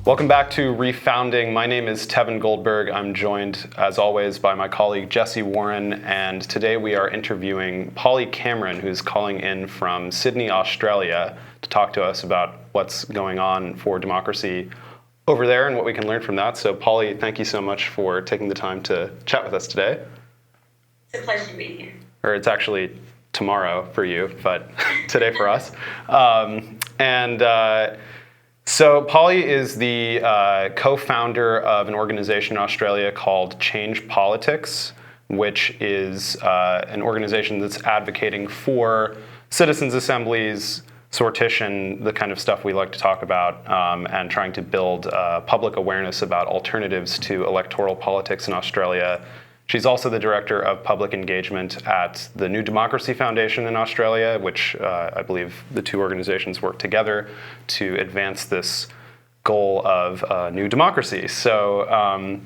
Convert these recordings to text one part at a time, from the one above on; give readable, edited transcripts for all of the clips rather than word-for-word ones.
Welcome back to Refounding. My name is Tevan Goldberg. I'm joined, as always, by my colleague Jesse Warren, and today we are interviewing Polly Cameron, who's calling in from Sydney, Australia, to talk to us about what's going on for democracy over there and what we can learn from that. So, Polly, thank you so much for taking the time to chat with us today. It's a pleasure to be here. Or it's actually tomorrow for you, but today for us. So Polly is the co-founder of an organization in Australia called Change Politics, which is an organization that's advocating for citizens' assemblies, sortition, the kind of stuff we like to talk about, and trying to build public awareness about alternatives to electoral politics in Australia. She's also the director of public engagement at the New Democracy Foundation in Australia, which I believe the two organizations work together to advance this goal of new democracy. So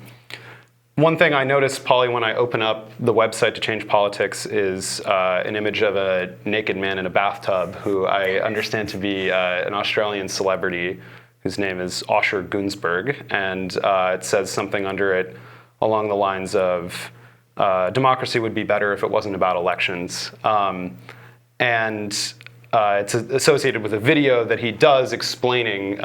one thing I noticed, Polly, when I open up the website to Change Politics is an image of a naked man in a bathtub who I understand to be an Australian celebrity whose name is Osher Gunsberg, and it says something under it along the lines of democracy would be better if it wasn't about elections. It's associated with a video that he does explaining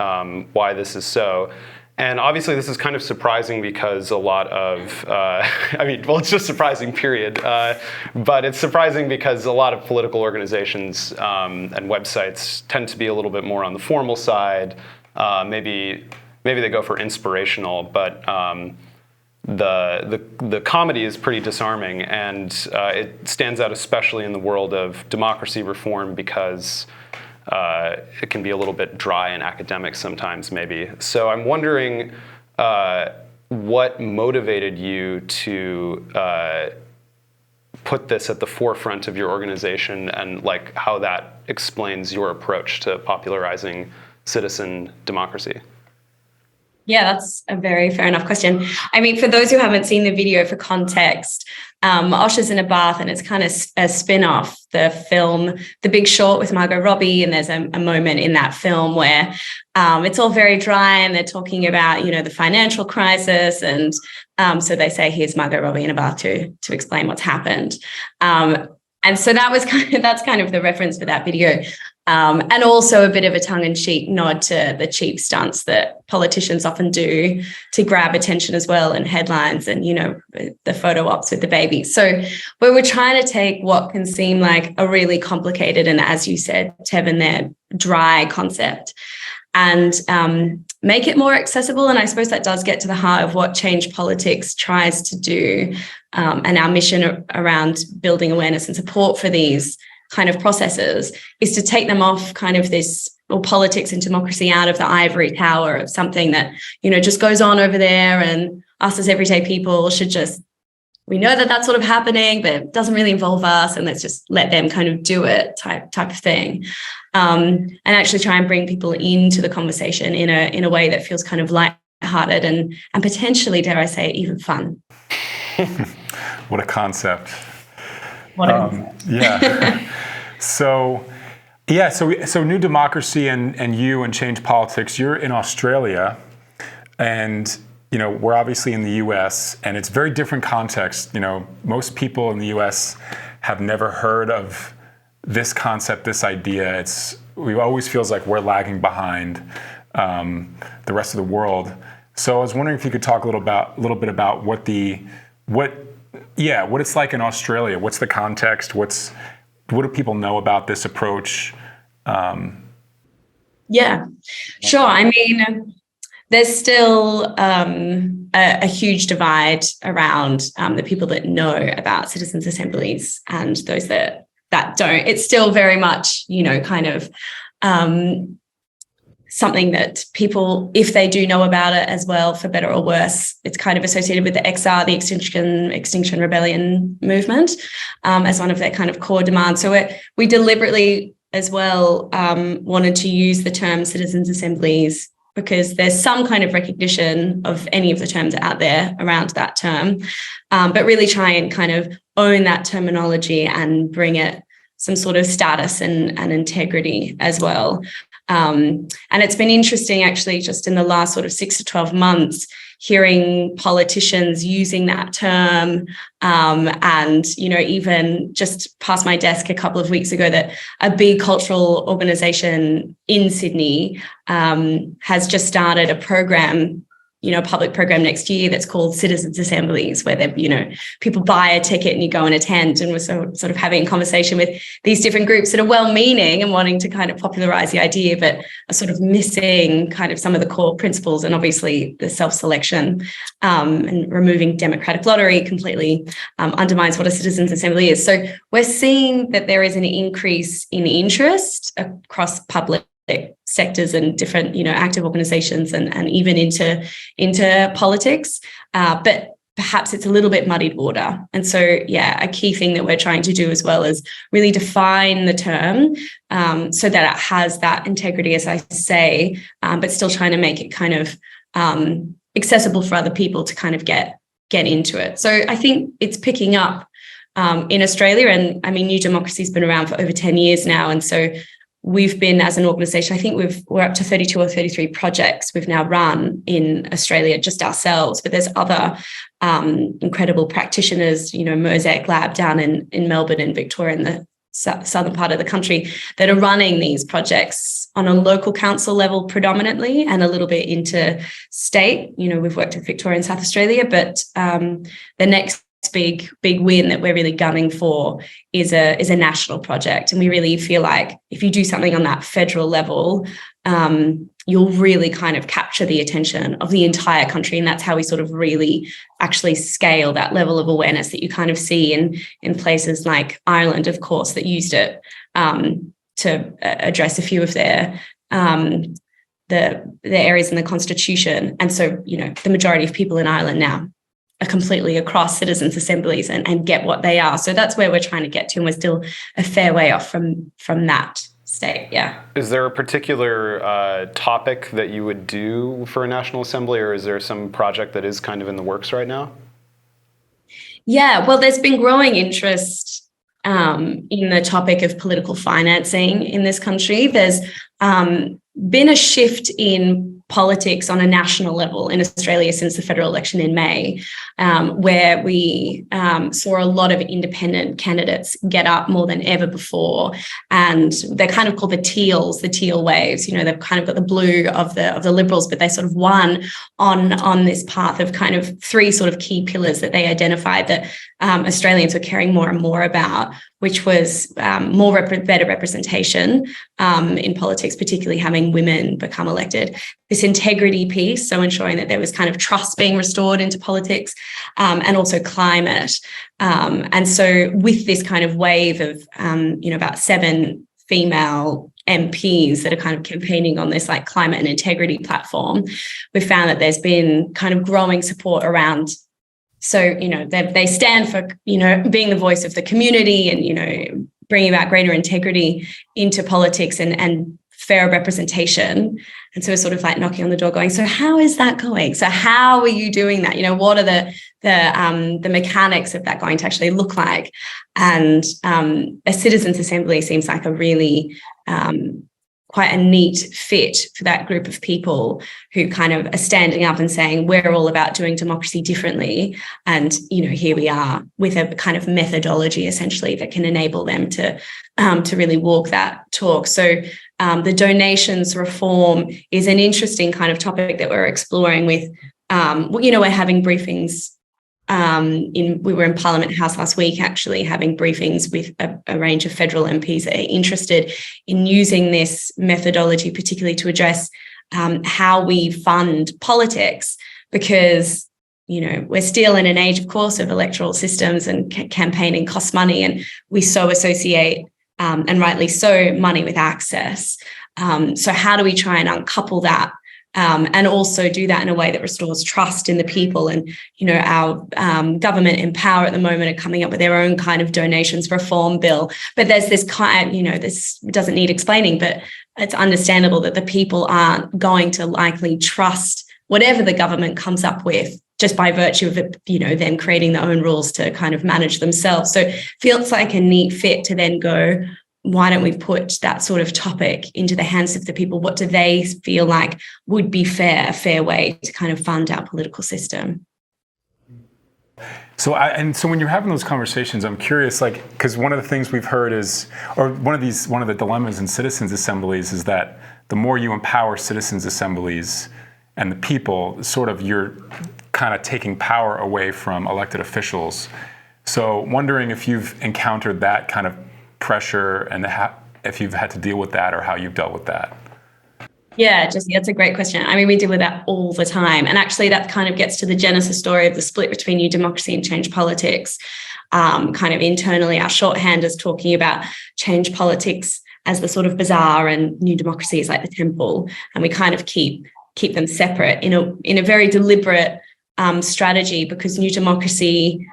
why this is so. And obviously this is kind of surprising because a lot of, it's just surprising, period. But it's surprising because a lot of political organizations and websites tend to be a little bit more on the formal side. Maybe they go for inspirational, but the comedy is pretty disarming, and it stands out especially in the world of democracy reform because it can be a little bit dry and academic sometimes, maybe. So I'm wondering what motivated you to put this at the forefront of your organization, and like how that explains your approach to popularizing citizen democracy. Yeah, that's a very fair enough question. I mean, for those who haven't seen the video, for context, Osher's in a bath, and it's kind of a spin-off, the film The Big Short with Margot Robbie, and there's a moment in that film where it's all very dry, and they're talking about, the financial crisis, and so they say, here's Margot Robbie in a bath to explain what's happened. And so that's kind of the reference for that video. And also a bit of a tongue-in-cheek nod to the cheap stunts that politicians often do to grab attention as well, and headlines, and, the photo ops with the baby. So we were trying to take what can seem like a really complicated and, as you said, Tevan, there, dry concept, and make it more accessible. And I suppose that does get to the heart of what Change Politics tries to do, and our mission around building awareness and support for these kind of processes is to take them off kind of this, or politics and democracy, out of the ivory tower of something that, just goes on over there, and us as everyday people we know that that's sort of happening, but it doesn't really involve us, and let's just let them kind of do it type of thing. And actually try and bring people into the conversation in a way that feels kind of lighthearted and potentially, dare I say, even fun. What a concept. Yeah. So New Democracy and you and Change Politics, you're in Australia, and we're obviously in the US, and it's very different context. Most people in the US have never heard of this concept, this idea. It always feels like we're lagging behind the rest of the world. So I was wondering if you could talk a little bit about what it's like in Australia. What's the context? What do people know about this approach? Yeah, sure. I mean, there's still a huge divide around the people that know about citizens' assemblies and those that don't. It's still very much, kind of something that people, if they do know about it as well, for better or worse, it's kind of associated with the XR, the Extinction Rebellion movement, as one of their kind of core demands. So we deliberately as well wanted to use the term citizens' assemblies because there's some kind of recognition of any of the terms out there around that term, but really try and kind of own that terminology and bring it some sort of status and integrity as well. And it's been interesting, actually, just in the last sort of 6 to 12 months, hearing politicians using that term, and, you know, even just past my desk a couple of weeks ago that a big cultural organisation in Sydney has just started a program, you know, a public program next year that's called Citizens Assemblies, where they, you know, people buy a ticket and you go and attend. And we're sort of having a conversation with these different groups that are well-meaning and wanting to kind of popularise the idea, but are sort of missing kind of some of the core principles, and obviously the self-selection, and removing democratic lottery completely undermines what a Citizens Assembly is. So we're seeing that there is an increase in interest across public sectors and different, you know, active organizations and even into politics, but perhaps it's a little bit muddied water. And so, yeah, a key thing that we're trying to do as well is really define the term, so that it has that integrity, as I say, but still trying to make it kind of accessible for other people to kind of get into it. So I think it's picking up in Australia, and I mean, New Democracy's been around for over 10 years now, and so we've been, as an organisation, I think we're up to 32 or 33 projects we've now run in Australia, just ourselves, but there's other incredible practitioners, you know, Mosaic Lab down in Melbourne and Victoria in the southern part of the country that are running these projects on a local council level predominantly, and a little bit into state. You know, we've worked with Victoria and South Australia, but the next big win that we're really gunning for is a national project. And we really feel like if you do something on that federal level, you'll really kind of capture the attention of the entire country. And that's how we sort of really actually scale that level of awareness that you kind of see in places like Ireland, of course, that used it to address a few of their the areas in the Constitution. And so, you know, the majority of people in Ireland now are completely across citizens' assemblies and get what they are. So that's where we're trying to get to, and we're still a fair way off from that state. Yeah. Is there a particular topic that you would do for a National Assembly, or is there some project that is kind of in the works right now? Yeah, well, there's been growing interest in the topic of political financing in this country. There's been a shift in politics on a national level in Australia since the federal election in May, where we saw a lot of independent candidates get up more than ever before. And they're kind of called the teal waves. You know, they've kind of got the blue of the Liberals, but they sort of won on this path of kind of three sort of key pillars that they identified that Australians were caring more and more about, which was better representation in politics, particularly having women become elected. This integrity piece, so ensuring that there was kind of trust being restored into politics, and also climate. And so with this kind of wave of, about 7 female MPs that are kind of campaigning on this like climate and integrity platform, we found that there's been kind of growing support around. So, you know, they stand for, you know, being the voice of the community and, you know, bringing about greater integrity into politics and fair representation. And so we're sort of like knocking on the door going, so how is that going? So how are you doing that? You know, what are the mechanics of that going to actually look like? And a citizens' assembly seems like a really quite a neat fit for that group of people who kind of are standing up and saying, we're all about doing democracy differently. And, you know, here we are with a kind of methodology essentially that can enable them to really walk that talk. So the donations reform is an interesting kind of topic that we're exploring with, we're having briefings. We were in Parliament House last week, actually having briefings with a range of federal MPs that are interested in using this methodology, particularly to address how we fund politics, because, you know, we're still in an age, of course, of electoral systems and campaigning costs money, and we so associate, and rightly so, money with access. So how do we try and uncouple that? And also do that in a way that restores trust in the people. And, you know, our government in power at the moment are coming up with their own kind of donations reform bill. But there's this kind, you know, this doesn't need explaining, but it's understandable that the people aren't going to likely trust whatever the government comes up with just by virtue of it, you know, them creating their own rules to kind of manage themselves. So it feels like a neat fit to then go, why don't we put that sort of topic into the hands of the people? What do they feel like would be a fair way to kind of fund our political system? So when you're having those conversations, I'm curious, like, because one of the things we've heard is, or one of the dilemmas in citizens' assemblies is that the more you empower citizens' assemblies and the people, sort of you're kind of taking power away from elected officials. So wondering if you've encountered that kind of pressure and if you've had to deal with that or how you've dealt with that. Yeah, Jesse, that's a great question. I mean, we deal with that all the time. And actually, that kind of gets to the genesis story of the split between New Democracy and Change Politics. Kind of internally, our shorthand is talking about Change Politics as the sort of bazaar and New Democracy is like the temple. And we kind of keep them separate in a very deliberate strategy, because New Democracy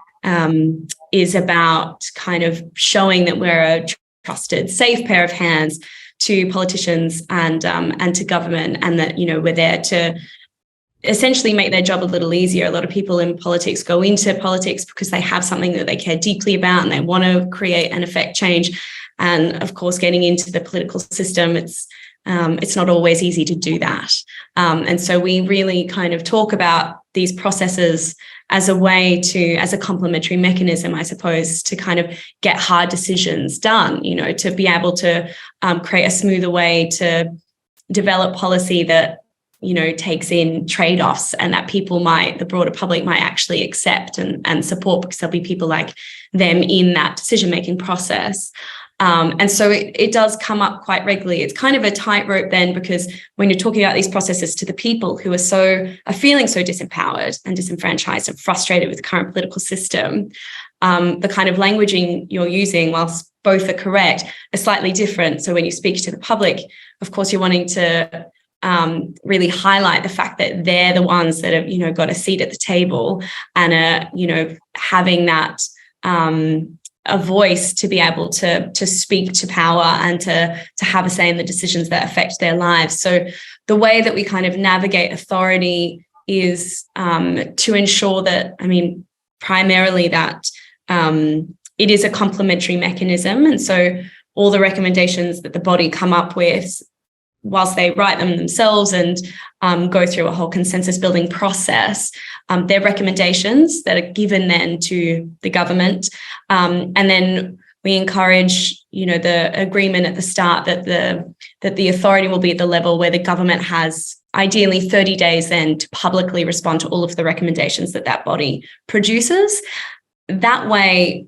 is about kind of showing that we're a trusted, safe pair of hands to politicians and to government, and that, you know, we're there to essentially make their job a little easier. A lot of people in politics go into politics because they have something that they care deeply about and they want to create and affect change. And of course, getting into the political system, it's not always easy to do that. And so we really kind of talk about these processes as a complementary mechanism, I suppose, to kind of get hard decisions done, you know, to be able to create a smoother way to develop policy that, you know, takes in trade-offs and that the broader public might actually accept and support, because there'll be people like them in that decision-making process. And so it does come up quite regularly. It's kind of a tightrope then, because when you're talking about these processes to the people who are feeling so disempowered and disenfranchised and frustrated with the current political system, the kind of languaging you're using, whilst both are correct, are slightly different. So when you speak to the public, of course, you're wanting to really highlight the fact that they're the ones that have, you know, got a seat at the table and are, you know, having that a voice to be able to speak to power and to have a say in the decisions that affect their lives. So the way that we kind of navigate authority is to ensure that, I mean, primarily that it is a complementary mechanism. And so all the recommendations that the body come up with, whilst they write them themselves and go through a whole consensus building process, they're recommendations that are given then to the government. And then we encourage, you know, the agreement at the start that the authority will be at the level where the government has ideally 30 days then to publicly respond to all of the recommendations that body produces. That way,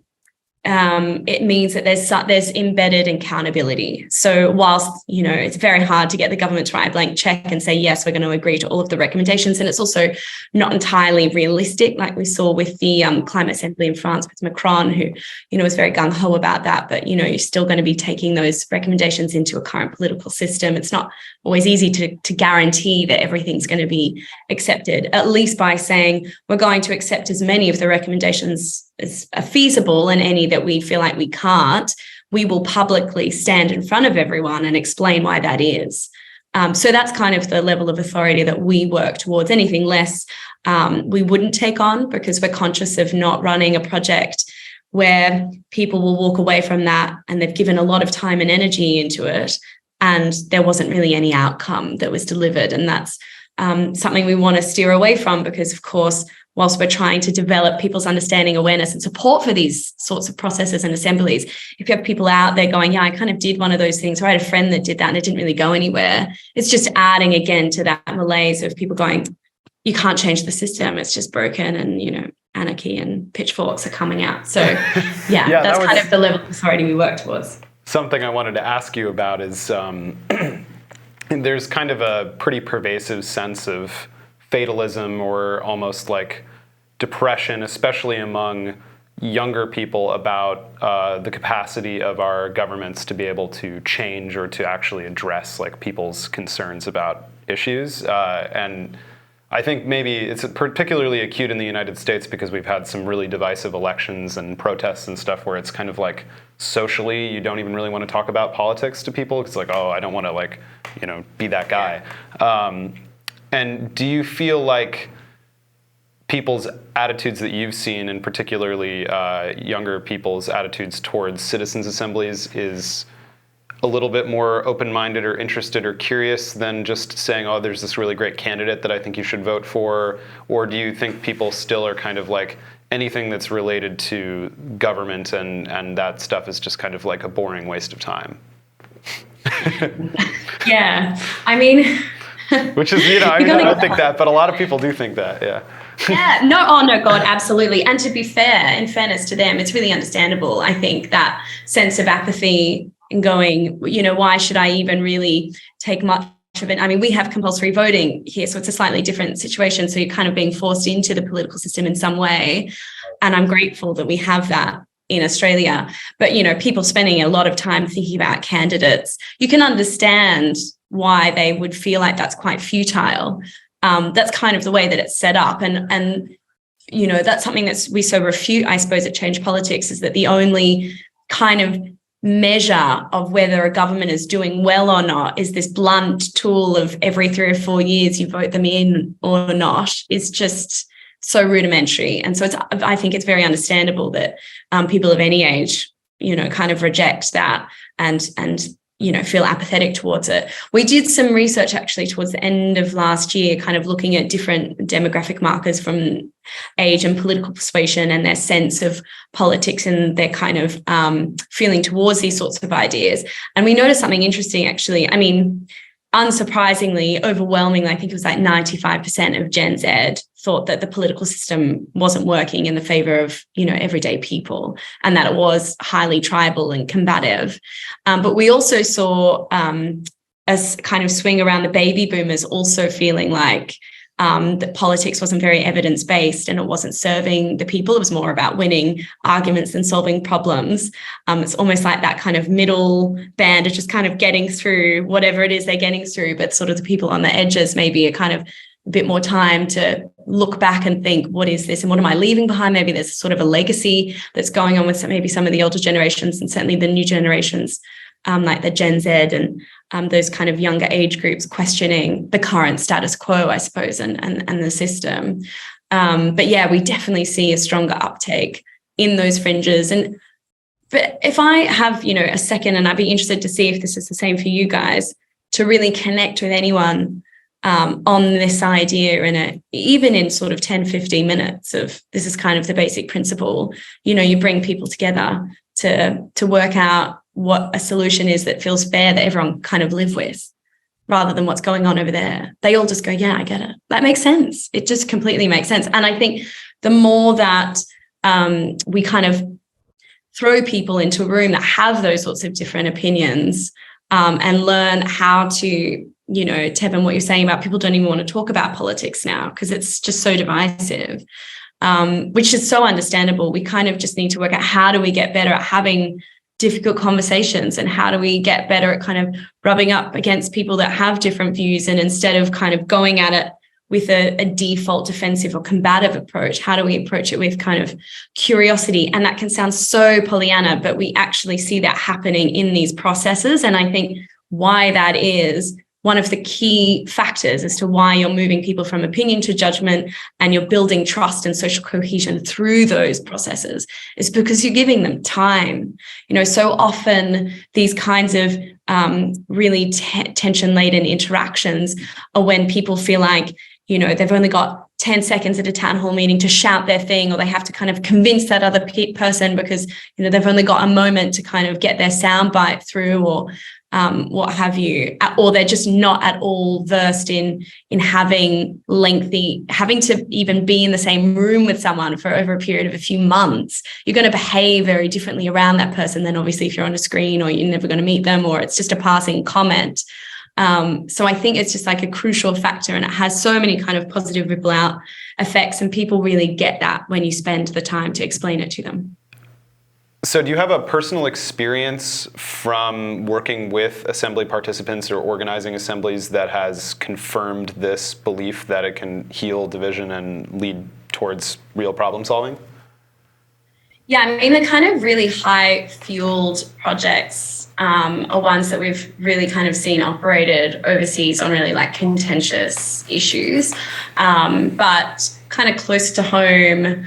it means that there's embedded accountability. So whilst, you know, it's very hard to get the government to write a blank check and say, yes, we're going to agree to all of the recommendations, and it's also not entirely realistic, like we saw with the climate assembly in France with Macron, who, you know, was very gung-ho about that. But, you know, you're still going to be taking those recommendations into a current political system. It's not always easy to guarantee that everything's going to be accepted, at least by saying we're going to accept as many of the recommendations as are feasible, and any that we feel like we can't, we will publicly stand in front of everyone and explain why that is. So that's kind of the level of authority that we work towards. Anything less, we wouldn't take on, because we're conscious of not running a project where people will walk away from that and they've given a lot of time and energy into it, and there wasn't really any outcome that was delivered. And that's something we want to steer away from, because, of course, whilst we're trying to develop people's understanding, awareness, and support for these sorts of processes and assemblies, if you have people out there going, yeah, I kind of did one of those things, or I had a friend that did that and it didn't really go anywhere, it's just adding again to that malaise of people going, you can't change the system, it's just broken, and, you know, anarchy and pitchforks are coming out. So yeah, that's kind of the level of authority we work towards. Something I wanted to ask you about is there's kind of a pretty pervasive sense of fatalism, or almost like depression, especially among younger people, about the capacity of our governments to be able to change or to actually address like people's concerns about issues. And I think maybe it's particularly acute in the United States because we've had some really divisive elections and protests and stuff where it's kind of like socially you don't even really want to talk about politics to people. It's like, oh, I don't want to, like, you know, be that guy. And do you feel like people's attitudes that you've seen, and particularly younger people's attitudes towards citizens' assemblies, is a little bit more open-minded or interested or curious than just saying, oh, there's this really great candidate that I think you should vote for? Or do you think people still are kind of like, anything that's related to government and that stuff is just kind of like a boring waste of time? Yeah, I mean... Which is, I don't think that, but a lot of people do think that, yeah. Yeah, no, oh no, God, absolutely. And to be fair, in fairness to them, it's really understandable. I think that sense of apathy and going, why should I even really take much of it? I mean, we have compulsory voting here, so it's a slightly different situation. So you're kind of being forced into the political system in some way. And I'm grateful that we have that in Australia. But, people spending a lot of time thinking about candidates, you can understand why they would feel like that's quite futile. That's kind of the way that it's set up. And that's something that we so refute, I suppose, at Change Politics, is that the only kind of measure of whether a government is doing well or not is this blunt tool of every 3 or 4 years you vote them in or not, is just so rudimentary. And so I think it's very understandable that people of any age, kind of reject that and feel apathetic towards it. We did some research actually towards the end of last year, kind of looking at different demographic markers from age and political persuasion and their sense of politics and their kind of feeling towards these sorts of ideas. And we noticed something interesting, actually. I mean, unsurprisingly, overwhelmingly, I think it was like 95% of Gen Z thought that the political system wasn't working in the favor of, everyday people, and that it was highly tribal and combative. But we also saw a kind of swing around the baby boomers also feeling like that politics wasn't very evidence-based and it wasn't serving the people. It was more about winning arguments than solving problems. It's almost like that kind of middle band of just kind of getting through whatever it is they're getting through, but sort of the people on the edges maybe are kind of a bit more time to look back and think, what is this and what am I leaving behind? Maybe there's sort of a legacy that's going on with maybe some of the older generations and certainly the new generations, like the Gen Z and those kind of younger age groups questioning the current status quo, I suppose, and the system. But yeah, we definitely see a stronger uptake in those fringes. But if I have, a second, and I'd be interested to see if this is the same for you guys, to really connect with anyone on this idea even in sort of 10, 15 minutes of this is kind of the basic principle, you bring people together to work out what a solution is that feels fair, that everyone kind of live with, rather than what's going on over there. They all just go, yeah, I get it. That makes sense. It just completely makes sense. And I think the more that we kind of throw people into a room that have those sorts of different opinions and learn how to, Tevan, what you're saying about people don't even want to talk about politics now because it's just so divisive, which is so understandable. We kind of just need to work out how do we get better at having difficult conversations and how do we get better at kind of rubbing up against people that have different views, and instead of kind of going at it with a default defensive or combative approach, how do we approach it with kind of curiosity? And that can sound so Pollyanna, but we actually see that happening in these processes. And I think why that is one of the key factors as to why you're moving people from opinion to judgment and you're building trust and social cohesion through those processes is because you're giving them time. So often these kinds of really tension-laden interactions are when people feel like, they've only got 10 seconds at a town hall meeting to shout their thing, or they have to kind of convince that other person because, they've only got a moment to kind of get their soundbite through, or what have you, or they're just not at all versed in having to even be in the same room with someone for over a period of a few months. You're going to behave very differently around that person than obviously if you're on a screen or you're never going to meet them or it's just a passing comment. So I think it's just like a crucial factor, and it has so many kind of positive ripple out effects, and people really get that when you spend the time to explain it to them. So do you have a personal experience from working with assembly participants or organizing assemblies that has confirmed this belief that it can heal division and lead towards real problem solving? Yeah, I mean, the kind of really high-fueled projects are ones that we've really kind of seen operated overseas on really like contentious issues. But kind of close to home,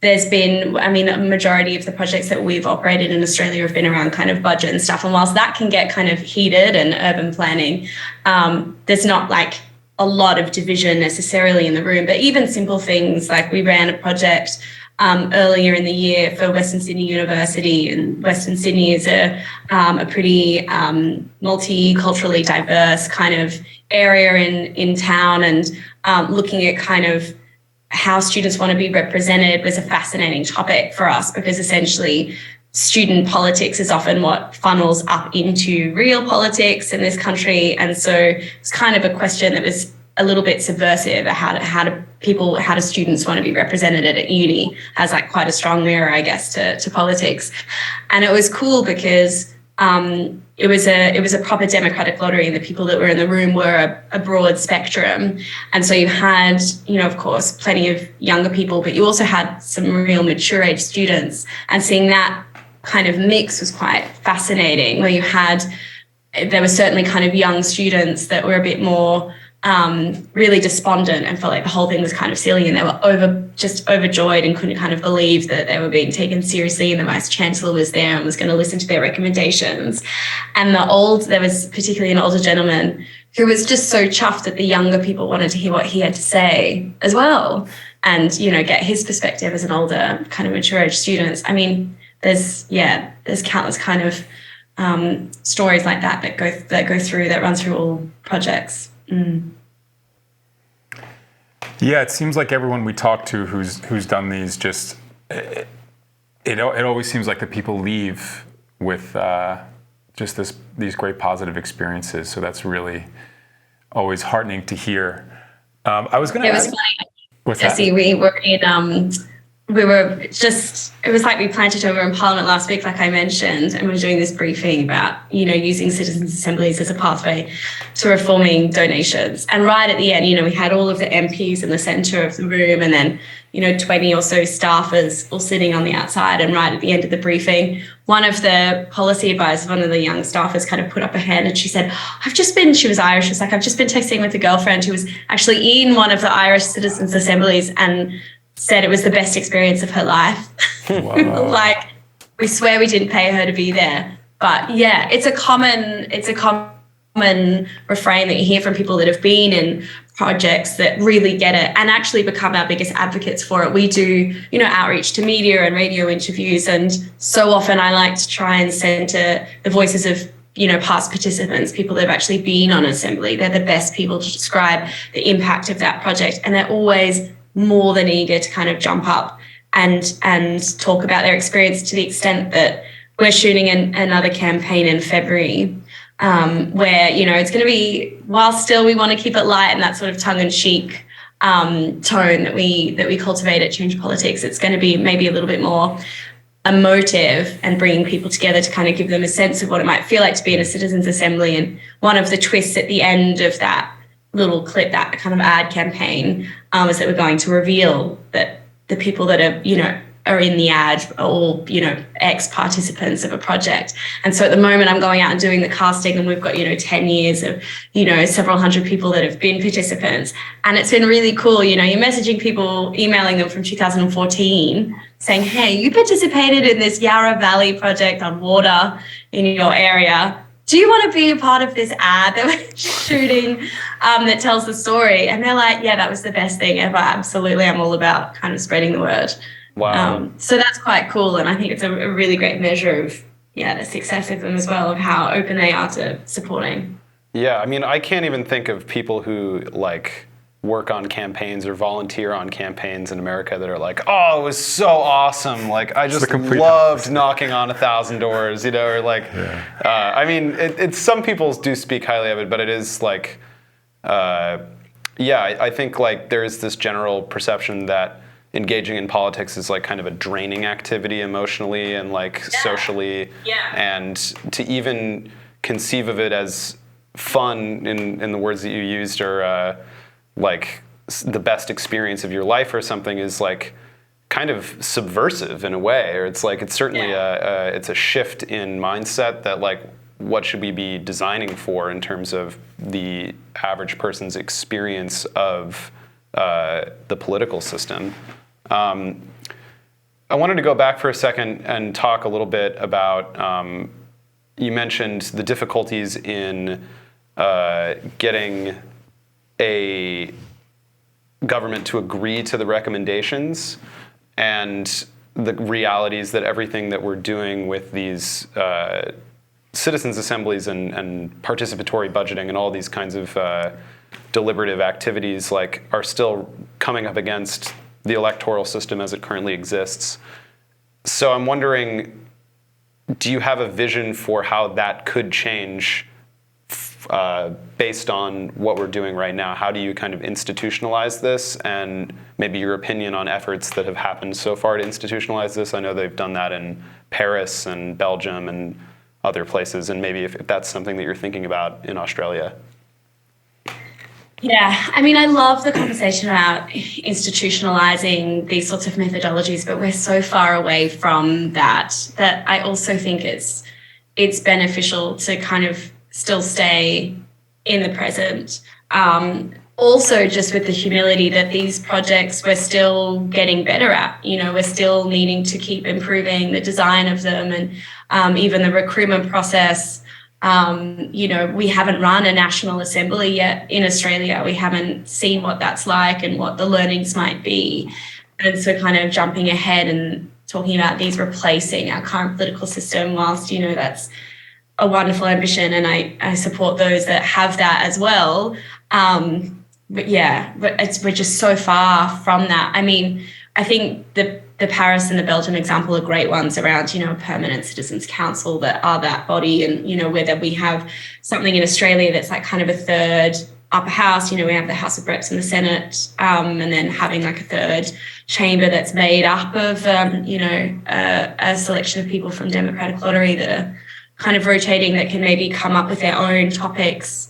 there's been, I mean, a majority of the projects that we've operated in Australia have been around kind of budget and stuff. And whilst that can get kind of heated and urban planning, there's not like a lot of division necessarily in the room. But even simple things like we ran a project earlier in the year for Western Sydney University, and Western Sydney is a pretty multiculturally diverse kind of area in town, and looking at kind of how students want to be represented was a fascinating topic for us, because essentially student politics is often what funnels up into real politics in this country. And so it's kind of a question that was a little bit subversive. How do students want to be represented at uni, has like quite a strong mirror, I guess, to politics. And it was cool because it was a proper democratic lottery, and the people that were in the room were a broad spectrum. And so you had, of course, plenty of younger people, but you also had some real mature age students. And seeing that kind of mix was quite fascinating, where there were certainly kind of young students that were a bit more really despondent and felt like the whole thing was kind of silly, and they were just overjoyed and couldn't kind of believe that they were being taken seriously, and the Vice Chancellor was there and was going to listen to their recommendations. And there was particularly an older gentleman who was just so chuffed that the younger people wanted to hear what he had to say as well, and get his perspective as an older kind of mature age students. I mean, there's countless kind of stories like that that run through all projects. Mm. Yeah, it seems like everyone we talk to who's done these, just it always seems like the people leave with just these great positive experiences. So that's really always heartening to hear. I was going to ask. It was funny. What's Jesse, that? we were in it was like we planted over in Parliament last week, like I mentioned, and we were doing this briefing about, using citizens' assemblies as a pathway to reforming donations. And right at the end, we had all of the MPs in the centre of the room, and then, 20 or so staffers all sitting on the outside. And right at the end of the briefing, one of the policy advisors, one of the young staffers, kind of put up a hand, and she said, she was Irish, she was like, I've just been texting with a girlfriend who was actually in one of the Irish citizens' assemblies, and said it was the best experience of her life. Wow. Like, we swear we didn't pay her to be there. But yeah, it's a common refrain that you hear from people that have been in projects that really get it and actually become our biggest advocates for it. We do, outreach to media and radio interviews, and so often I like to try and centre the voices of past participants, people that have actually been on assembly. They're the best people to describe the impact of that project, and they're always more than eager to kind of jump up and talk about their experience, to the extent that we're shooting another campaign in February where, it's going to be, while still we want to keep it light and that sort of tongue-in-cheek tone that we cultivate at Change Politics, it's going to be maybe a little bit more emotive and bringing people together to kind of give them a sense of what it might feel like to be in a citizens' assembly. And one of the twists at the end of that little clip, that kind of ad campaign, is that we're going to reveal that the people that are in the ad are all, ex-participants of a project. And so at the moment I'm going out and doing the casting, and we've got, 10 years of, several hundred people that have been participants. And it's been really cool. You're messaging people, emailing them from 2014 saying, hey, you participated in this Yarra Valley project on water in your area. Do you want to be a part of this ad that we're shooting that tells the story? And they're like, yeah, that was the best thing ever. Absolutely. I'm all about kind of spreading the word. Wow. So that's quite cool. And I think it's a really great measure of, the success of them as well, of how open they are to supporting. Yeah, I mean, I can't even think of people who work on campaigns or volunteer on campaigns in America that are like, oh, it was so awesome. I just loved knocking on 1,000 doors, or I mean, it's some people do speak highly of it, but it is I think there is this general perception that engaging in politics is kind of a draining activity emotionally and socially. Yeah. And to even conceive of it as fun, in the words that you used, or the best experience of your life or something, is kind of subversive in a way, or it's certainly it's a shift in mindset that what should we be designing for in terms of the average person's experience of the political system. I wanted to go back for a second and talk a little bit about, you mentioned the difficulties in getting a government to agree to the recommendations, and the realities that everything that we're doing with these citizens' assemblies and participatory budgeting and all these kinds of deliberative activities are still coming up against the electoral system as it currently exists. So I'm wondering, do you have a vision for how that could change based on what we're doing right now? How do you kind of institutionalize this, and maybe your opinion on efforts that have happened so far to institutionalize this? I know they've done that in Paris and Belgium and other places, and maybe if that's something that you're thinking about in Australia. Yeah, I mean, I love the conversation about institutionalizing these sorts of methodologies, but we're so far away from that I also think it's beneficial to kind of still stay in the present. Also, just with the humility that these projects we're still getting better at. We're still needing to keep improving the design of them, and even the recruitment process. We haven't run a national assembly yet in Australia. We haven't seen what that's like and what the learnings might be. And so kind of jumping ahead and talking about these replacing our current political system, whilst, that's a wonderful ambition, and I support those that have that as well. But we're just so far from that. I mean, I think the Paris and the Belgian example are great ones around, a permanent citizens council that are that body, and, whether we have something in Australia that's like kind of a third upper house, we have the House of Reps and the Senate, and then having like a third chamber that's made up of, a selection of people from democratic lottery that are kind of rotating, that can maybe come up with their own topics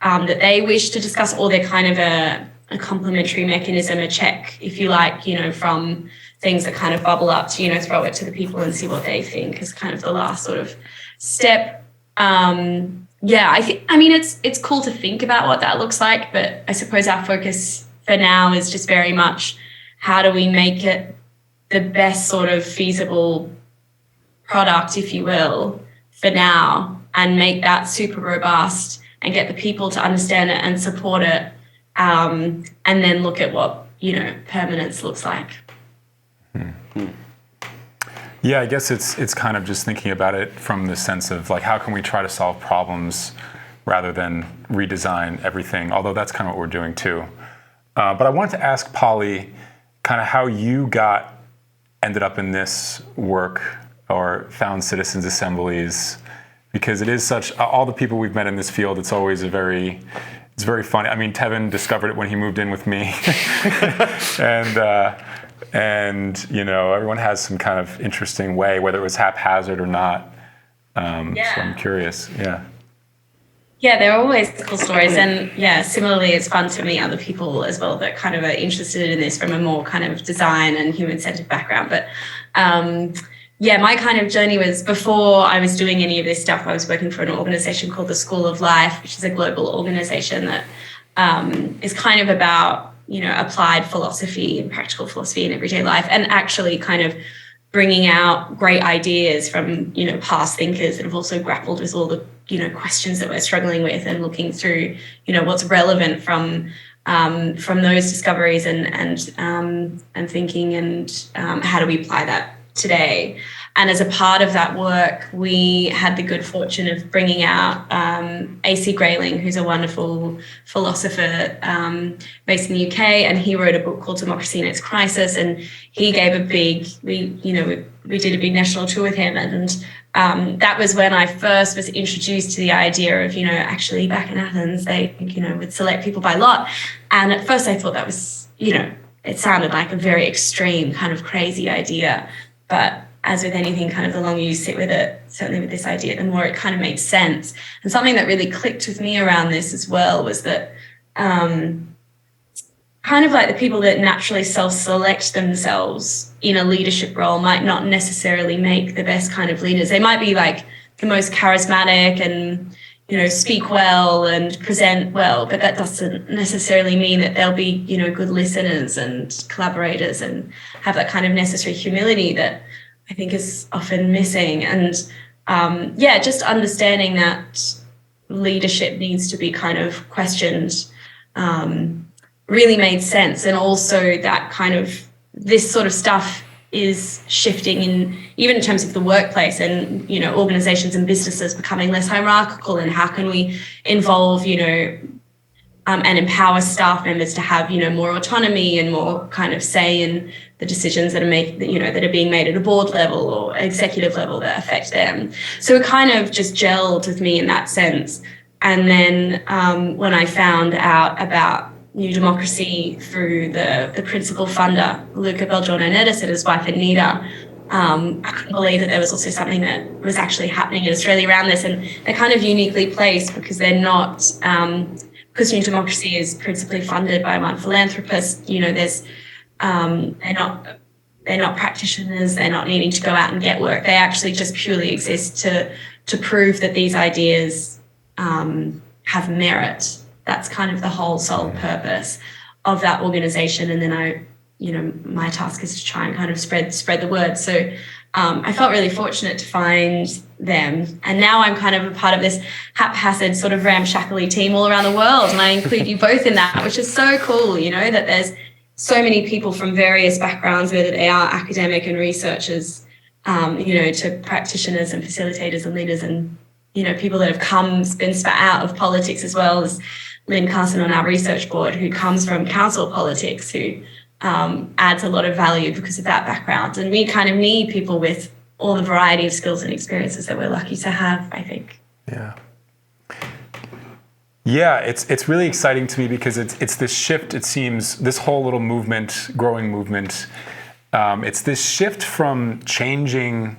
that they wish to discuss, or they're kind of a complementary mechanism, a check, if you like, from things that kind of bubble up to, throw it to the people and see what they think is kind of the last sort of step. It's cool to think about what that looks like, but I suppose our focus for now is just very much how do we make it the best sort of feasible product, if you will, for now, and make that super robust and get the people to understand it and support it, and then look at what, permanence looks like. Yeah, I guess it's kind of just thinking about it from the sense of how can we try to solve problems rather than redesign everything, although that's kind of what we're doing too. But I wanted to ask Polly kind of how you ended up in this work or found citizens' assemblies, because it is such, all the people we've met in this field, it's always it's very funny. I mean, Tevan discovered it when he moved in with me. and everyone has some kind of interesting way, whether it was haphazard or not. So I'm curious. Yeah, there are always cool stories, and similarly, it's fun to meet other people as well that kind of are interested in this from a more kind of design and human-centered background. But my kind of journey was, before I was doing any of this stuff, I was working for an organization called the School of Life, which is a global organization that is kind of about, applied philosophy and practical philosophy in everyday life, and actually kind of bringing out great ideas from, past thinkers that have also grappled with all the, questions that we're struggling with, and looking through, what's relevant from those discoveries and thinking, and how do we apply that today. And as a part of that work, we had the good fortune of bringing out A.C. Grayling, who's a wonderful philosopher based in the UK, and he wrote a book called Democracy in Its Crisis, and he gave we did a big national tour with him, and that was when I first was introduced to the idea of, actually back in Athens, they, would select people by lot. And at first I thought that was, it sounded like a very extreme kind of crazy idea, but as with anything, kind of the longer you sit with it, certainly with this idea, the more it kind of made sense. And something that really clicked with me around this as well was that kind of like the people that naturally self-select themselves in a leadership role might not necessarily make the best kind of leaders. They might be like the most charismatic and, speak well and present well, but that doesn't necessarily mean that they'll be, good listeners and collaborators and have that kind of necessary humility that I think is often missing. And just understanding that leadership needs to be kind of questioned really made sense. And also that kind of this sort of stuff is shifting even in terms of the workplace and, organizations and businesses becoming less hierarchical, and how can we involve, and empower staff members to have, more autonomy and more kind of say in the decisions that are being made at a board level or executive level that affect them. So it kind of just gelled with me in that sense. And then when I found out about New Democracy through the principal funder, Luca Belgiorno Nettis, and his wife Anita, I couldn't believe that there was also something that was actually happening in Australia around this. And they're kind of uniquely placed because they're not, because New Democracy is principally funded by one philanthropist, there's, they're not practitioners, they're not needing to go out and get work. They actually just purely exist to prove that these ideas have merit. That's kind of the whole sole purpose of that organization. And then my task is to try and kind of spread the word. So I felt really fortunate to find them. And now I'm kind of a part of this haphazard sort of ramshackly team all around the world. And I include you both in that, which is so cool, that there's so many people from various backgrounds, whether they are academic and researchers, to practitioners and facilitators and leaders and, people that have been spat out of politics, as well as Lynn Carson on our research board, who comes from council politics, who adds a lot of value because of that background. And we kind of need people with all the variety of skills and experiences that we're lucky to have, I think. Yeah, it's really exciting to me because it's this shift, it seems, this whole little movement, growing movement, it's this shift from changing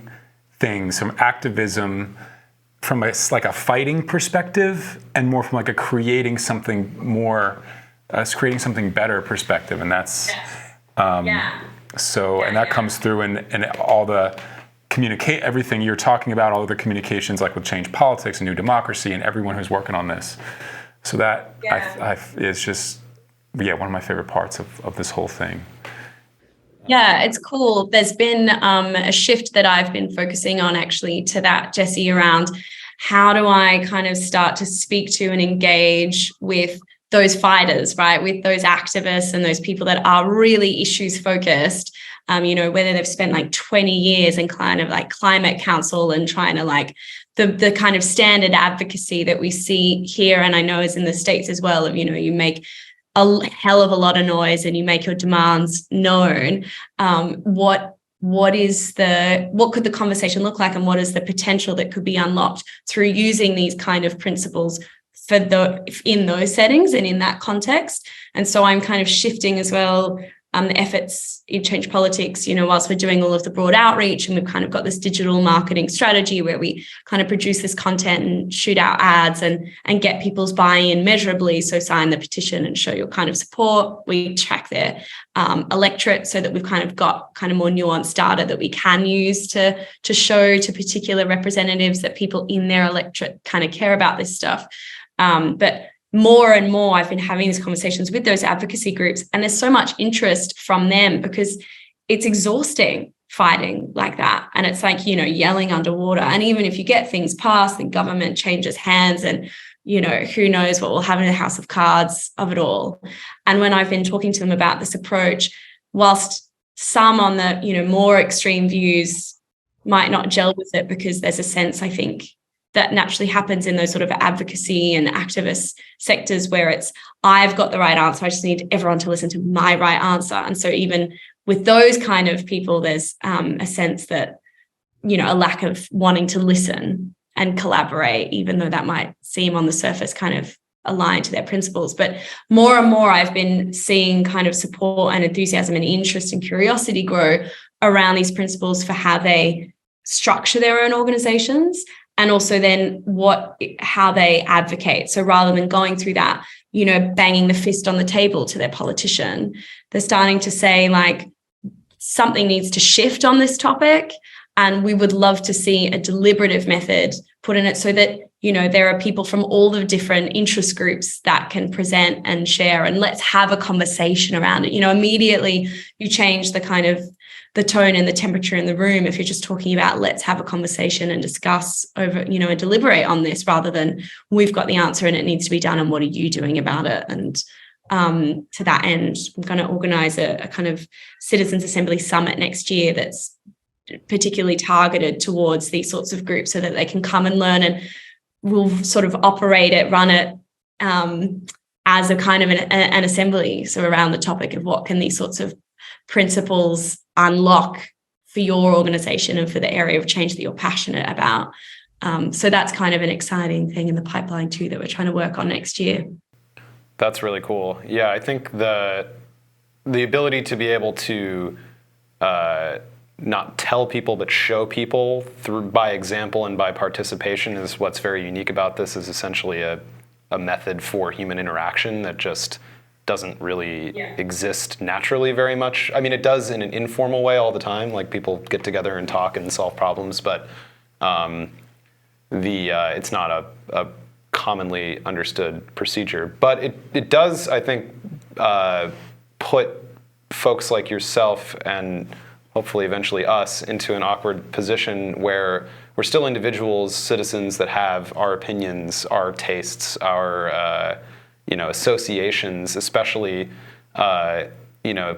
things, from activism, from a fighting perspective, and more from a creating something more, creating something better perspective. And that's and that comes through in all the everything you're talking about, all of the communications, like with Change Politics and New Democracy and everyone who's working on this. So that is just one of my favorite parts of this whole thing. Yeah, it's cool. There's been a shift that I've been focusing on actually to that, Jesse, around how do I kind of start to speak to and engage with those fighters, right? With those activists and those people that are really issues focused, whether they've spent 20 years in kind of climate council and trying to the kind of standard advocacy that we see here. And I know is in the States as well, of, you make a hell of a lot of noise and you make your demands known. What could the conversation look like, and what is the potential that could be unlocked through using these kind of principles in those settings and in that context? And so I'm kind of shifting as well the efforts in Change Politics, whilst we're doing all of the broad outreach, and we've kind of got this digital marketing strategy where we kind of produce this content and shoot out ads and get people's buy-in measurably. So sign the petition and show your kind of support. We track their electorate so that we've kind of got kind of more nuanced data that we can use to show to particular representatives that people in their electorate kind of care about this stuff. But more and more, I've been having these conversations with those advocacy groups, and there's so much interest from them because it's exhausting fighting like that. And it's yelling underwater. And even if you get things passed, then government changes hands, and, who knows what we'll have in a house of cards of it all. And when I've been talking to them about this approach, whilst some on the, more extreme views might not gel with it, because there's a sense, I think, that naturally happens in those sort of advocacy and activist sectors where it's, I've got the right answer, I just need everyone to listen to my right answer. And so even with those kind of people, there's a sense that, a lack of wanting to listen and collaborate, even though that might seem on the surface kind of aligned to their principles. But more and more, I've been seeing kind of support and enthusiasm and interest and curiosity grow around these principles for how they structure their own organizations, and also then how they advocate. So rather than going through that, banging the fist on the table to their politician, they're starting to say something needs to shift on this topic. And we would love to see a deliberative method put in it so that, there are people from all the different interest groups that can present and share, and let's have a conversation around it. Immediately you change the kind of the tone and the temperature in the room if you're just talking about let's have a conversation and discuss over, and deliberate on this, rather than we've got the answer and it needs to be done and what are you doing about it. And to that end, I'm going to organise a kind of Citizens Assembly Summit next year that's particularly targeted towards these sorts of groups so that they can come and learn, and we'll sort of operate it, run it as a kind of an assembly. So around the topic of what can these sorts of principles unlock for your organisation and for the area of change that you're passionate about. So that's kind of an exciting thing in the pipeline too that we're trying to work on next year. That's really cool. Yeah, I think the ability to be able to not tell people but show people by example and by participation is what's very unique about this. Is essentially a method for human interaction that just doesn't really exist naturally very much. I mean, it does in an informal way all the time, like people get together and talk and solve problems, but it's not a commonly understood procedure. But it does, I think, put folks like yourself and hopefully eventually us into an awkward position where we're still individuals, citizens that have our opinions, our tastes, our associations, especially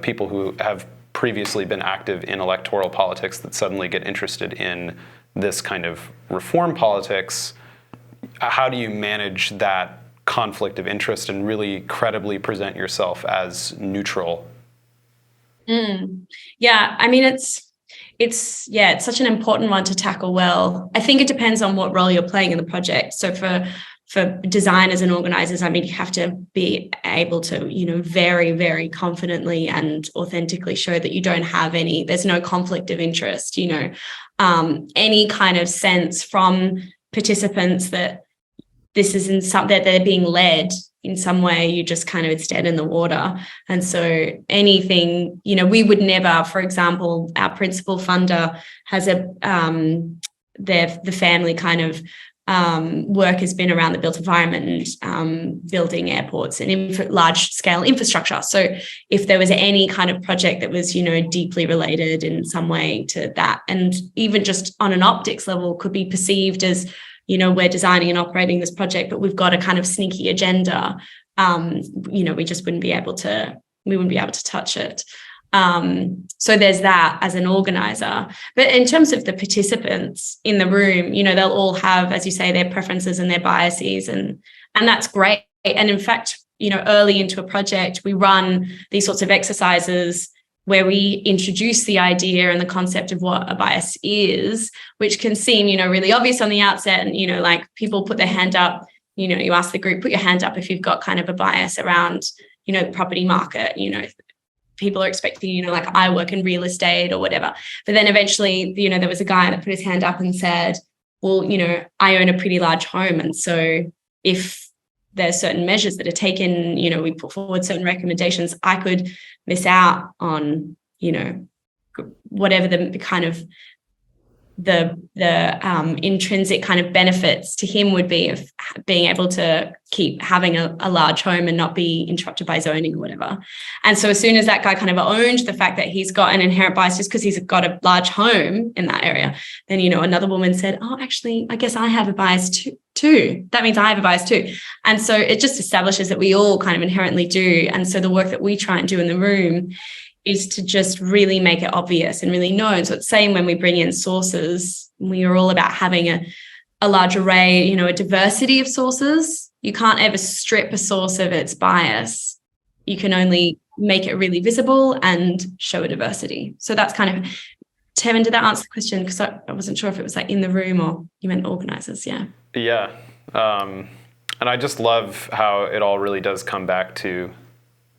people who have previously been active in electoral politics that suddenly get interested in this kind of reform politics. How do you manage that conflict of interest and really credibly present yourself as neutral? Yeah, I mean, it's such an important one to tackle well. I think it depends on what role you're playing in the project. So for designers and organizers, I mean, you have to be able to, very, very confidently and authentically show that you don't have there's no conflict of interest, any kind of sense from participants that this is that they're being led in some way, you just kind of, it's dead in the water. And so anything, we would never, for example, our principal funder has the family kind of work has been around the built environment and building airports and large scale infrastructure. So if there was any kind of project that was, deeply related in some way to that, and even just on an optics level could be perceived as, we're designing and operating this project, but we've got a kind of sneaky agenda. We just wouldn't be able to touch it. So there's that as an organizer. But in terms of the participants in the room, they'll all have, as you say, their preferences and their biases, and that's great. And in fact, early into a project, we run these sorts of exercises where we introduce the idea and the concept of what a bias is, which can seem, really obvious on the outset. And, like people put their hand up, you ask the group, put your hand up if you've got kind of a bias around, the property market, people are expecting, like I work in real estate or whatever. But then eventually, there was a guy that put his hand up and said, well, I own a pretty large home. And so if there's certain measures that are taken, we put forward certain recommendations, I could miss out on, whatever the kind of the intrinsic kind of benefits to him would be of being able to keep having a large home and not be interrupted by zoning or whatever. And so as soon as that guy kind of owned the fact that he's got an inherent bias just because he's got a large home in that area, then, another woman said, oh, actually, I guess I have a bias too. That means I have a bias too. And so it just establishes that we all kind of inherently do. And so the work that we try and do in the room is to just really make it obvious and really known. So it's same when we bring in sources, we are all about having a large array, a diversity of sources. You can't ever strip a source of its bias. You can only make it really visible and show a diversity. So that's kind of, Tevan, did that answer the question? Because I wasn't sure if it was like in the room or you meant organizers, yeah. Yeah. And I just love how it all really does come back to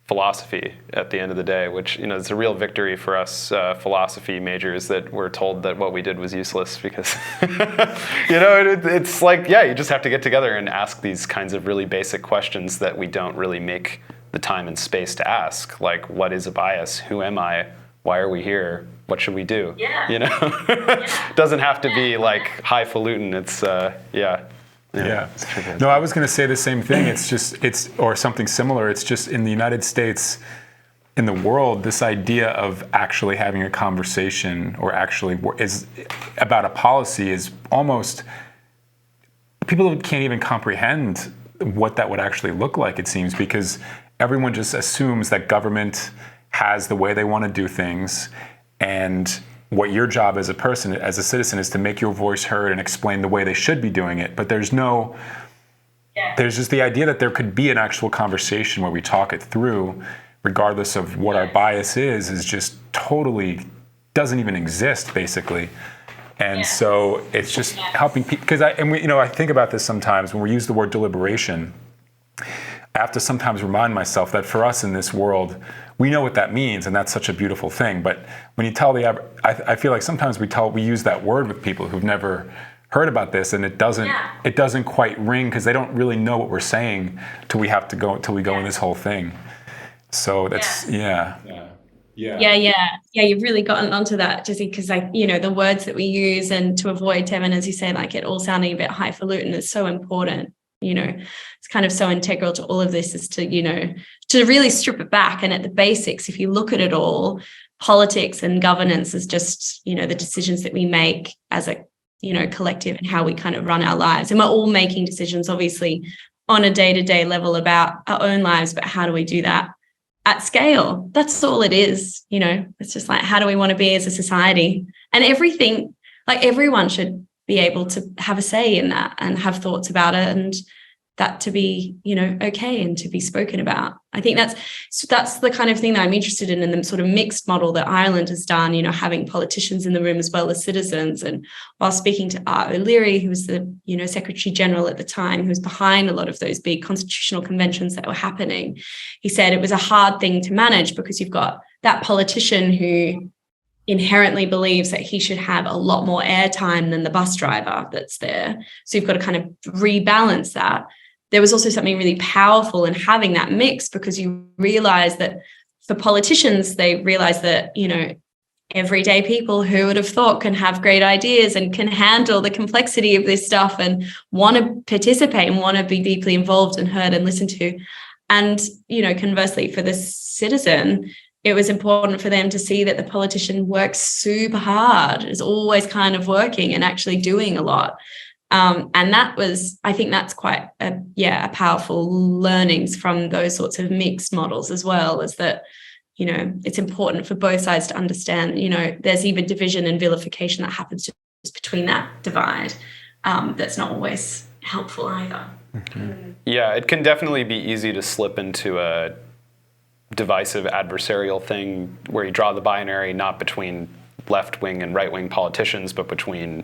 philosophy at the end of the day, which, it's a real victory for us philosophy majors that we're told that what we did was useless because, it's like, yeah, you just have to get together and ask these kinds of really basic questions that we don't really make the time and space to ask. Like, what is a bias? Who am I? why are we here? What should we do? Yeah. You know, doesn't have to be like highfalutin. It's yeah. No, I was going to say the same thing. Or something similar. It's just in the United States, in the world, this idea of actually having a conversation or actually is about a policy is almost, people can't even comprehend what that would actually look like, it seems, because everyone just assumes that government has the way they want to do things, and what your job as a person, as a citizen, is to make your voice heard and explain the way they should be doing it. But there's just the idea that there could be an actual conversation where we talk it through, regardless of what our bias is just totally doesn't even exist, basically. And so it's just helping people, because I think about this sometimes when we use the word deliberation. I have to sometimes remind myself that for us in this world, we know what that means, and that's such a beautiful thing. But when you tell I feel like sometimes we use that word with people who've never heard about this, and it doesn't quite ring, because they don't really know what we're saying till we go in this whole thing. So that's Yeah, you've really gotten onto that, Jesse, because the words that we use, and to avoid, Tevan, as you say, like it all sounding a bit highfalutin, is so important. It's kind of so integral to all of this, is to really strip it back. And at the basics, if you look at it all, politics and governance is just, the decisions that we make as a, collective, and how we kind of run our lives. And we're all making decisions, obviously, on a day-to-day level about our own lives, but how do we do that at scale? That's all it is. It's just like, how do we want to be as a society? And everything, like everyone should be able to have a say in that and have thoughts about it, and that to be, okay, and to be spoken about. I think that's the kind of thing that I'm interested in the sort of mixed model that Ireland has done, having politicians in the room as well as citizens. And while speaking to Art O'Leary, who was the, Secretary General at the time, who was behind a lot of those big constitutional conventions that were happening, he said it was a hard thing to manage, because you've got that politician who inherently believes that he should have a lot more airtime than the bus driver that's there. So you've got to kind of rebalance that. There was also something really powerful in having that mix, because you realize that for politicians, they realize that, everyday people, who would have thought, can have great ideas and can handle the complexity of this stuff and want to participate and want to be deeply involved and heard and listened to. And, conversely, for the citizen, it was important for them to see that the politician works super hard, is always kind of working and actually doing a lot. And that was, I think that's quite a powerful learnings from those sorts of mixed models as well, is that, it's important for both sides to understand, there's even division and vilification that happens just between that divide. That's not always helpful either. Mm-hmm. Yeah, it can definitely be easy to slip into a divisive adversarial thing where you draw the binary not between left-wing and right-wing politicians, but between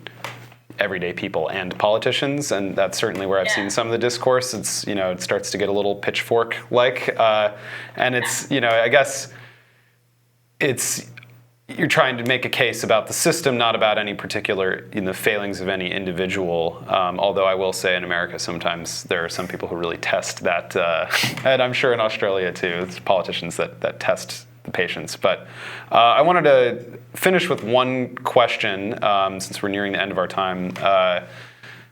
everyday people and politicians. And that's certainly where I've seen some of the discourse. It's, it starts to get a little pitchfork-like. And it's, I guess you're trying to make a case about the system, not about any particular failings of any individual. Although I will say in America sometimes there are some people who really test that, and I'm sure in Australia too, it's politicians that test the patience. But I wanted to finish with one question, since we're nearing the end of our time.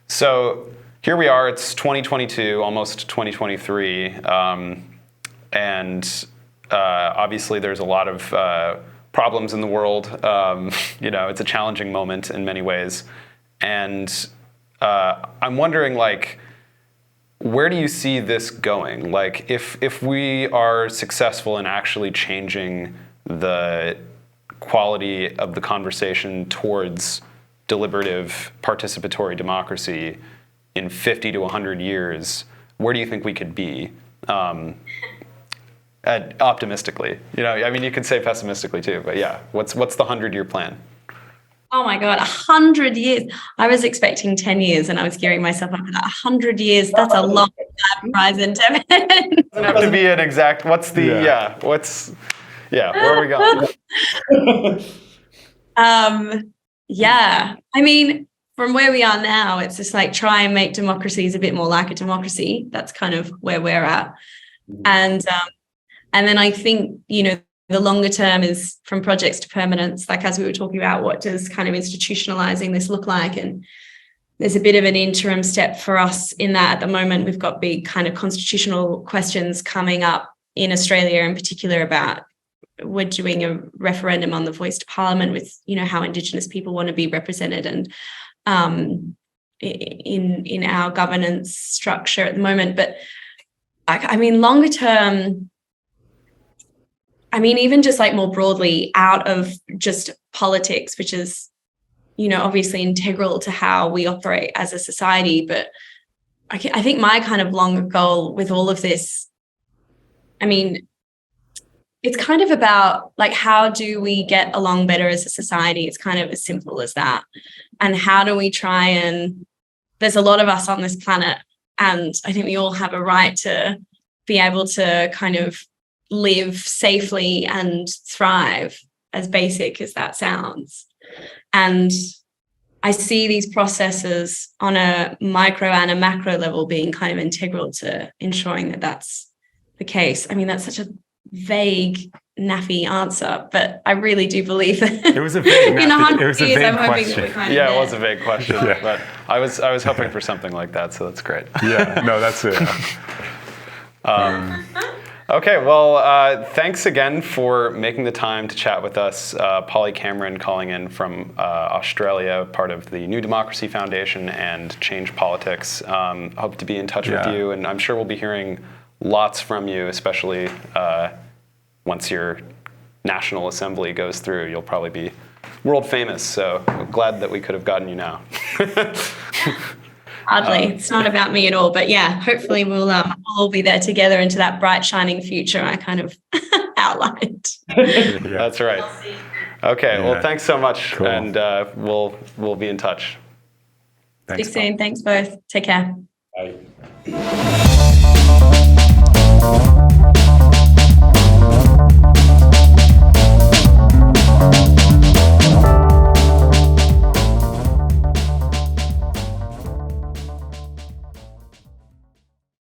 So here we are, it's 2022, almost 2023, and obviously there's a lot of problems in the world. It's a challenging moment in many ways. And I'm wondering, where do you see this going? If we are successful in actually changing the quality of the conversation towards deliberative, participatory democracy in 50 to 100 years, where do you think we could be? Optimistically, you could say pessimistically too, but yeah, what's the 100-year plan? Oh my God, 100 years. I was expecting 10 years and I was gearing myself up for that. 100 years, that's a long horizon, Tevan. It doesn't have to be an exact, where are we going? From where we are now, it's just try and make democracies a bit more like a democracy. That's kind of where we're at. And then I think, The longer term is from projects to permanence, like as we were talking about, what does kind of institutionalizing this look like? And there's a bit of an interim step for us in that at the moment. We've got big kind of constitutional questions coming up in Australia in particular about, we're doing a referendum on the voice to parliament with, how Indigenous people want to be represented and in our governance structure at the moment. But longer term, even just like more broadly out of just politics, which is, obviously integral to how we operate as a society. But I think my kind of longer goal with all of this, it's kind of about like, how do we get along better as a society? It's kind of as simple as that. And how do we try and, there's a lot of us on this planet, and I think we all have a right to be able to kind of live safely and thrive, as basic as that sounds. And I see these processes on a micro and a macro level being kind of integral to ensuring that that's the case. That's such a vague, naffy answer, but I really do believe that it was a vague, in 100 it was a years, vague I'm hoping question. that we're kind of Yeah, there. it was a vague question, Yeah. but I was hoping for something like that, so that's great. Yeah, no, that's it. Okay, well, thanks again for making the time to chat with us. Polly Cameron calling in from Australia, part of the New Democracy Foundation and Change Politics. Hope to be in touch with you, and I'm sure we'll be hearing lots from you, especially once your National Assembly goes through. You'll probably be world famous, so glad that we could have gotten you now. Hardly. It's not about me at all. But yeah, hopefully we'll all be there together into that bright, shining future I kind of outlined. Yeah. That's right. Okay, well, thanks so much, Cool. and we'll be in touch. Thanks, Speak soon. Thanks both. Take care. Bye.